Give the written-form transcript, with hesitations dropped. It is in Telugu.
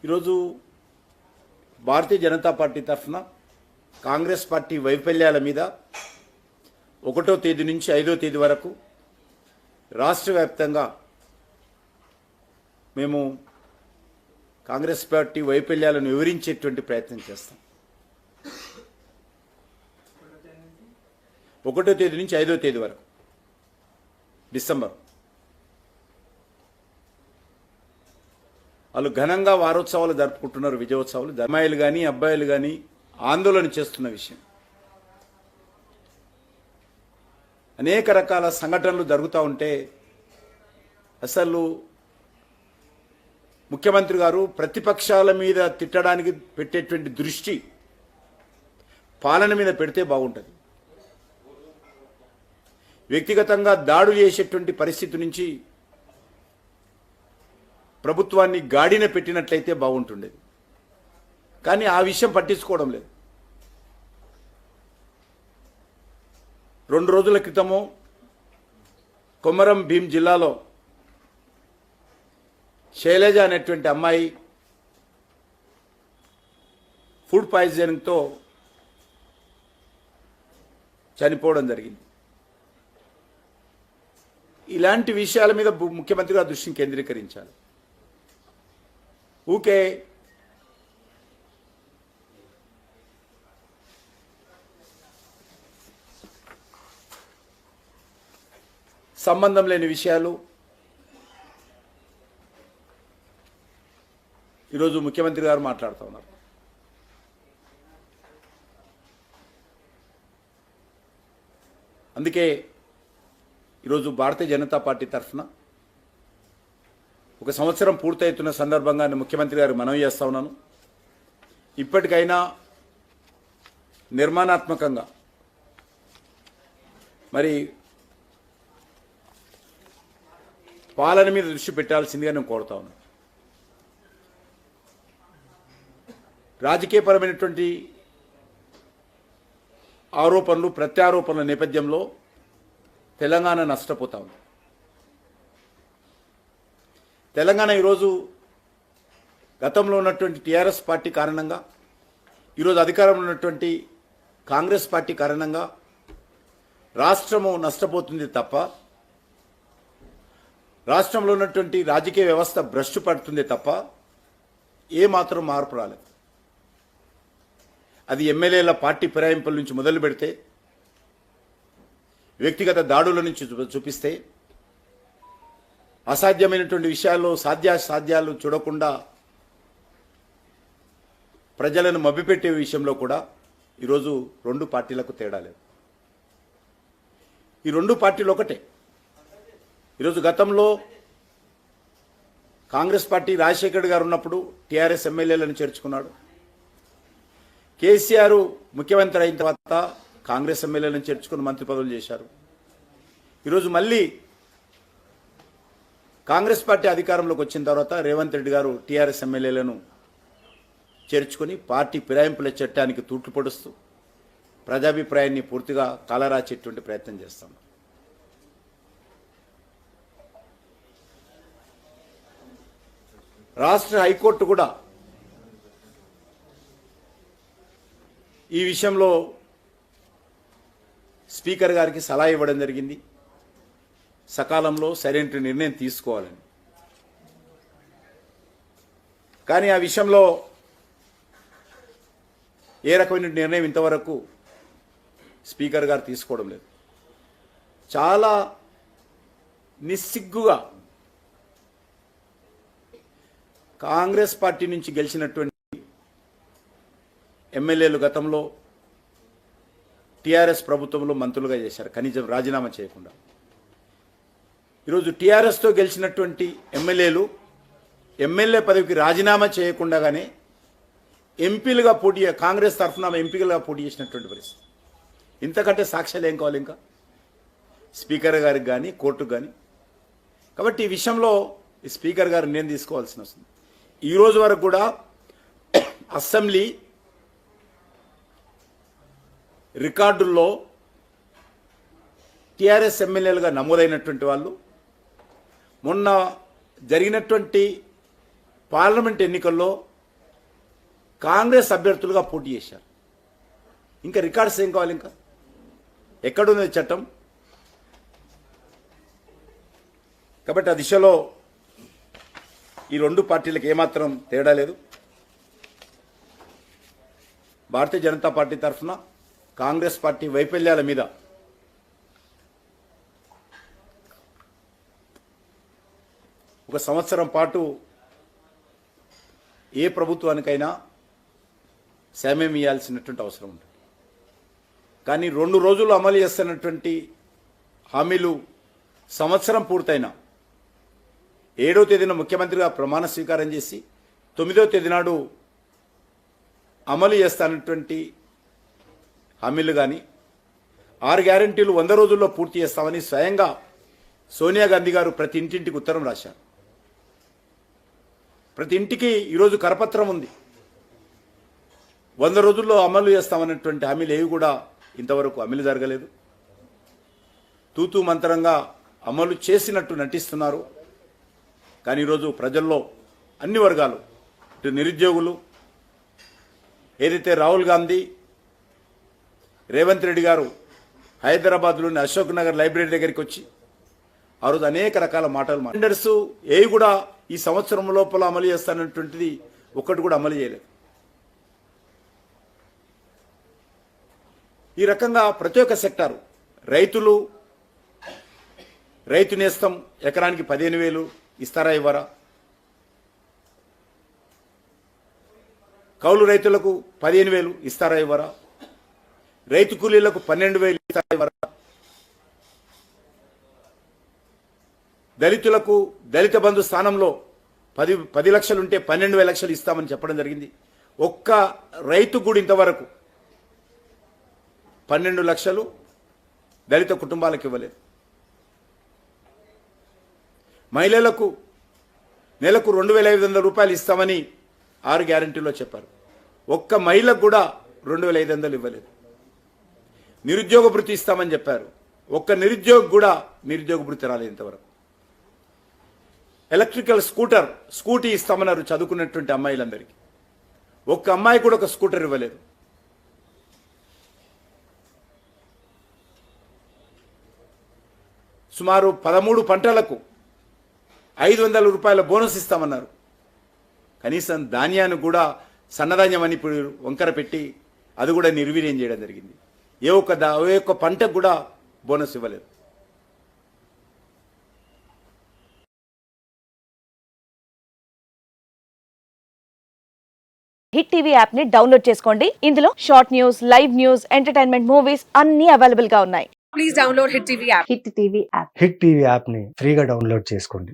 ఈరోజు భారతీయ జనతా పార్టీ తరఫున కాంగ్రెస్ పార్టీ వైఫల్యాల మీద 1వ తేదీ నుంచి 5వ తేదీ వరకు రాష్ట్ర వ్యాప్తంగా మేము కాంగ్రెస్ పార్టీ వైఫల్యాలను వివరించేటువంటి ప్రయత్నం చేస్తాం. 1వ తేదీ నుంచి 5వ తేదీ వరకు డిసెంబర్. వాళ్ళు ఘనంగా వారోత్సవాలు జరుపుకుంటున్నారు, విజయోత్సవాలు. అమ్మాయిలు కానీ అబ్బాయిలు కానీ ఆందోళన చేస్తున్న విషయం. అనేక రకాల సంఘటనలు జరుగుతూ ఉంటే అసలు ముఖ్యమంత్రి గారు ప్రతిపక్షాల మీద తిట్టడానికి పెట్టేటువంటి దృష్టి పాలన మీద పెడితే బాగుంటుంది. వ్యక్తిగతంగా దాడులు చేసేటువంటి పరిస్థితి నుంచి ప్రభుత్వాన్ని గాడిన పెట్టినట్లయితే బాగుంటుండేది. కానీ ఆ విషయం పట్టించుకోవడం లేదు. 2 రోజుల క్రితము కొమరం భీం జిల్లాలో శైలజ అనేటువంటి అమ్మాయి ఫుడ్ పాయిజనింగ్తో చనిపోవడం జరిగింది. ఇలాంటి విషయాల మీద ముఖ్యమంత్రి గారు దృష్టిని కేంద్రీకరించాలి. ఊకే సంబంధం లేని విషయాలు ఈరోజు ముఖ్యమంత్రి గారు మాట్లాడుతూ ఉన్నారు. అందుకే ఈరోజు భారతీయ జనతా పార్టీ తరఫున 1 సంవత్సరం పూర్తవుతున్న సందర్భంగా ముఖ్యమంత్రి గారు మనవి చేస్తా ఉన్నాను. ఇప్పటికైనా నిర్మాణాత్మకంగా మరి పాలన మీద దృష్టి పెట్టాల్సిందిగా నేను కోరుతా ఉన్నాను. రాజకీయపరమైనటువంటి ఆరోపణలు ప్రత్యారోపణల నేపథ్యంలో తెలంగాణ నష్టపోతా ఉంది. తెలంగాణ ఈరోజు గతంలో ఉన్నటువంటి టీఆర్ఎస్ పార్టీ కారణంగా, ఈరోజు అధికారంలో ఉన్నటువంటి కాంగ్రెస్ పార్టీ కారణంగా రాష్ట్రము నష్టపోతుంది తప్ప రాష్ట్రంలో ఉన్నటువంటి రాజకీయ వ్యవస్థ భ్రష్టు పడుతుంది తప్ప ఏమాత్రం మార్పు రాలేదు. అది ఎమ్మెల్యేల పార్టీ ఫిరాయింపుల నుంచి మొదలు పెడితే, వ్యక్తిగత దాడుల నుంచి చూపిస్తే, అసాధ్యమైనటువంటి విషయాల్లో సాధ్యాలు చూడకుండా ప్రజలను మభ్యపెట్టే విషయంలో కూడా ఈరోజు 2 పార్టీలకు తేడా లేదు. ఈ 2 పార్టీలు ఒకటే. ఈరోజు గతంలో కాంగ్రెస్ పార్టీ రాజశేఖర్ గారు ఉన్నప్పుడు టీఆర్ఎస్ ఎమ్మెల్యేలను చేర్చుకున్నాడు. కేసీఆర్ ముఖ్యమంత్రి అయిన తర్వాత కాంగ్రెస్ ఎమ్మెల్యేలను చేర్చుకుని మంత్రి పదవులు చేశారు. ఈరోజు మళ్ళీ కాంగ్రెస్ పార్టీ అధికారంలోకి వచ్చిన తర్వాత రేవంత్ రెడ్డి గారు టీఆర్ఎస్ ఎమ్మెల్యేలను చేర్చుకుని పార్టీ ఫిరాయింపుల చట్టానికి తూట్లు పొడుస్తూ ప్రజాభిప్రాయాన్ని పూర్తిగా కాలరాచేటువంటి ప్రయత్నం చేస్తాం. రాష్ట్ర హైకోర్టు కూడా ఈ విషయంలో స్పీకర్ గారికి సలహా ఇవ్వడం జరిగింది, సకాలంలో సరైన నిర్ణయం తీసుకోవాలని. కానీ ఆ విషయంలో ఏ రకమైన నిర్ణయం ఇంతవరకు స్పీకర్ గారు తీసుకోవడం లేదు. చాలా నిస్సిగ్గుగా కాంగ్రెస్ పార్టీ నుంచి గెలిచినటువంటి ఎమ్మెల్యేలు గతంలో టీఆర్ఎస్ ప్రభుత్వంలో మంత్రులుగా చేశారు, కనీసం రాజీనామా చేయకుండా. ఈరోజు టీఆర్ఎస్తో గెలిచినటువంటి ఎమ్మెల్యేలు ఎమ్మెల్యే పదవికి రాజీనామా చేయకుండానే ఎంపీలుగా కాంగ్రెస్ తరఫున ఎంపీలుగా పోటీ చేసినటువంటి పరిస్థితి. ఇంతకంటే సాక్ష్యాలు ఏం కావాలి ఇంకా స్పీకర్ గారికి కానీ కోర్టుకు కానీ? కాబట్టి ఈ విషయంలో ఈ స్పీకర్ గారు నిర్ణయం తీసుకోవాల్సి వస్తుంది. ఈరోజు వరకు కూడా అసెంబ్లీ రికార్డుల్లో టీఆర్ఎస్ ఎమ్మెల్యేలుగా నమోదైనటువంటి వాళ్ళు మొన్న జరిగినటువంటి పార్లమెంట్ ఎన్నికల్లో కాంగ్రెస్ అభ్యర్థులుగా పోటీ చేశారు. ఇంకా రికార్డ్స్ ఏం కావాలి? ఇంకా ఎక్కడుంది చట్టం? కాబట్టి ఆ దిశలో ఈ రెండు పార్టీలకు ఏమాత్రం తేడా లేదు. భారతీయ జనతా పార్టీ తరఫున కాంగ్రెస్ పార్టీ వైఫల్యాల మీద ఒక సంవత్సరం పాటు ఏ ప్రభుత్వానికైనా సమయం ఇవ్వాల్సినటువంటి అవసరం ఉంటుంది. కానీ 2 రోజులు అమలు చేస్తున్నటువంటి హామీలు సంవత్సరం పూర్తయిన 7వ తేదీన ముఖ్యమంత్రిగా ప్రమాణ స్వీకారం చేసి 9వ తేదీ నాడు అమలు చేస్తానటువంటి హామీలు కానీ 6 గ్యారెంటీలు 100 రోజుల్లో పూర్తి చేస్తామని స్వయంగా సోనియా గాంధీ గారు ప్రతి ఇంటింటికి ఉత్తరం రాశారు. ప్రతి ఇంటికి ఈరోజు కరపత్రం ఉంది. 100 రోజుల్లో అమలు చేస్తామన్నటువంటి హామీలు ఏవి కూడా ఇంతవరకు అమలు జరగలేదు. తూతూ మంత్రంగా అమలు చేసినట్టు నటిస్తున్నారు. కానీ ఈరోజు ప్రజల్లో అన్ని వర్గాలు, ఇటు నిరుద్యోగులు, ఏదైతే రాహుల్ గాంధీ, రేవంత్ రెడ్డి గారు హైదరాబాద్లోని అశోక్ నగర్ లైబ్రరీ దగ్గరికి వచ్చి ఆ రోజు అనేక రకాల మాటలు టెండర్స్ ఏవి కూడా ఈ సంవత్సరం లోపల అమలు చేస్తానటువంటిది ఒక్కటి కూడా అమలు చేయలేదు. ఈ రకంగా ప్రతి ఒక్క సెక్టారు, రైతులు, రైతు నేస్తం ఎకరానికి 15,000 ఇస్తారా ఇవ్వరా? కౌలు రైతులకు 15,000 ఇస్తారా ఇవ్వరా? రైతు కూలీలకు 12,000 ఇస్తారా ఇవ్వరా? దళితులకు దళిత బంధు స్థానంలో 10 లక్షలు ఉంటే 12,000 లక్షలు ఇస్తామని చెప్పడం జరిగింది. ఒక్క రైతు కూడా ఇంతవరకు 12 లక్షలు దళిత కుటుంబాలకు ఇవ్వలేదు. మహిళలకు నెలకు 2,500 రూపాయలు ఇస్తామని 6 గ్యారెంటీలో చెప్పారు. ఒక్క మహిళకు కూడా 2,500 ఇవ్వలేదు. నిరుద్యోగ భృతి ఇస్తామని చెప్పారు. ఒక్క నిరుద్యోగి కూడా నిరుద్యోగ భృతి రాలేదు ఇంతవరకు. ఎలక్ట్రికల్ స్కూటీ ఇస్తామన్నారు చదువుకున్నటువంటి అమ్మాయిలందరికీ. ఒక్క అమ్మాయి కూడా ఒక స్కూటర్ ఇవ్వలేదు. సుమారు 13 పంటలకు 500 రూపాయల బోనస్ ఇస్తామన్నారు. కనీసం ధాన్యాన్ని కూడా సన్నధాన్యం అని ఇప్పుడు వంకర పెట్టి అది కూడా నిర్వీర్యం చేయడం జరిగింది. ఏ ఒక్క పంటకు కూడా బోనస్ ఇవ్వలేదు. హిట్ టీవీ యాప్ ని డౌన్లోడ్ చేసుకోండి. ఇందులో short news, live news, entertainment movies అన్ని అవైలబుల్ గా ఉన్నాయి. Please download hit TV app. Hit TV app ని ఫ్రీగా డౌన్లోడ్ చేసుకోండి.